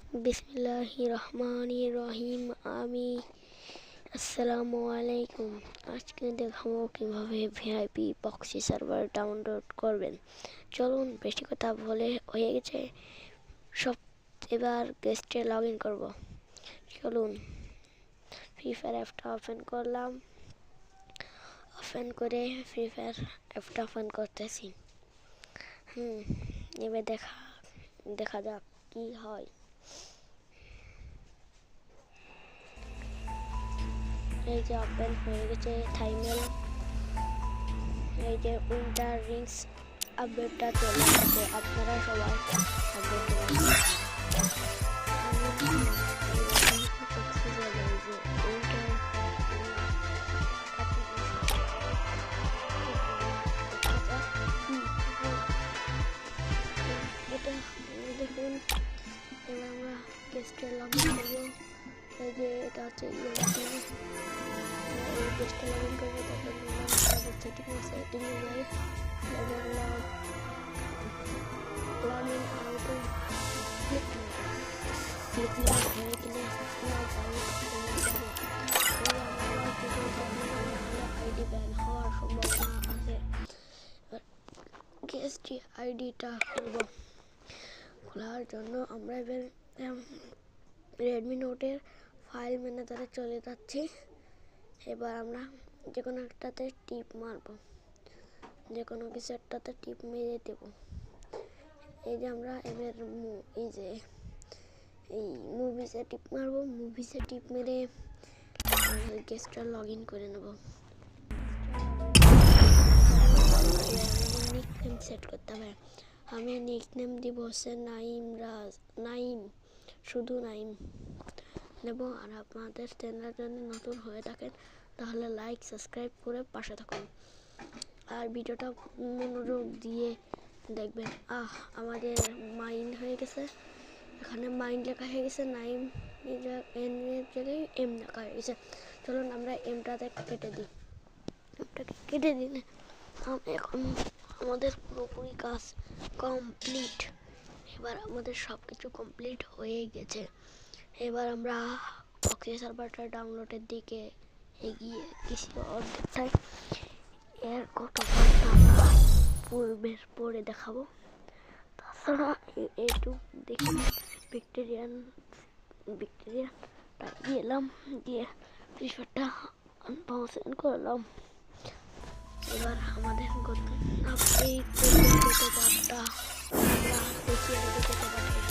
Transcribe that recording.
বিসমিল্লাহির রহমানির রহিম। আসসালামু আলাইকুম। আজকে দেখাবো কিভাবে ভিআইপি প্রক্সি সার্ভার ডাউনলোড করবেন। চলুন, বেশি কথা বলে হয়ে গেছে সব, এবার গেস্টে লগ ইন করবো। চলুন, ফ্রি ফায়ার অ্যাপটা ওপেন করলাম। ওপেন করে ফ্রি ফায়ার অ্যাপটা ওপেন করতেছি। এবার দেখা যাক কি হয়। এই যে ওপেন হয়ে গেছে থাইমেল। এই যে উইন্টার রিংস আপডেটটা চলে গেছে, আপনারা সবাই আপডেট দেখুন। এবার আমরা গেস্টে লগ ইন করবো। এই যে এটা হচ্ছে গেস্টে লগ ইন করবো, তারপর সেটিংয়ে যাই, এবার লগ ইন আউটে ক্লিক হয়ে গেলে আইডি ব্যান হওয়ার সম্ভাবনা আছে। গেস্টটি আইডিটা খোলার জন্য আমরা এবার রেডমি নোটের ফাইল ম্যানেজারে চলে যাচ্ছি। এবার আমরা যে কোনো একটাতে টিপ মারবো, যে কোনো কিছু একটাতে টিপ মেরে দেবো। এই যে আমরা এবার এই মুভিসে টিপ মারবো। মুভিসে টিপ মেরে গেস্টটা লগ ইন করে নেব। নিকনেম সেট করতে হবে। আমি নিকনেম দিব হচ্ছে নাইম, শুধু নাইম নেব। আর আপনাদের চ্যানেলের জন্য নতুন হয়ে থাকেন তাহলে লাইক সাবস্ক্রাইব করে পাশে থাকুন আর ভিডিওটা মনোযোগ দিয়ে দেখবেন। আমাদের মাইন্ড হয়ে গেছে, এখানে মাইন্ড লেখা হয়ে গেছে, নাইম এর জায়গায় এম লেখা হয়ে গেছে। চলুন আমরা এমটাতে কেটে দিই। এমটাকে কেটে দিলে এখন আমাদের পুরোপুরি কাজ কমপ্লিট। এবার আমাদের সব কিছু কমপ্লিট হয়ে গেছে। এবার আমরা প্রক্সি সার্ভারটা ডাউনলোডের দিকে এগিয়ে গেছি অর্ধেকটাই। এর কত ঘন্টা আমরা পূর্বের পরে দেখাবো। তাছাড়া একটু দেখি ভিক্টোরিয়ানটা গেলাম, দিয়ে ফ্রি ফায়ারটা আনবক্সিং করলাম। এবার আমাদের এই পার্টটা আমরা দেখিয়ে দিতে পারি।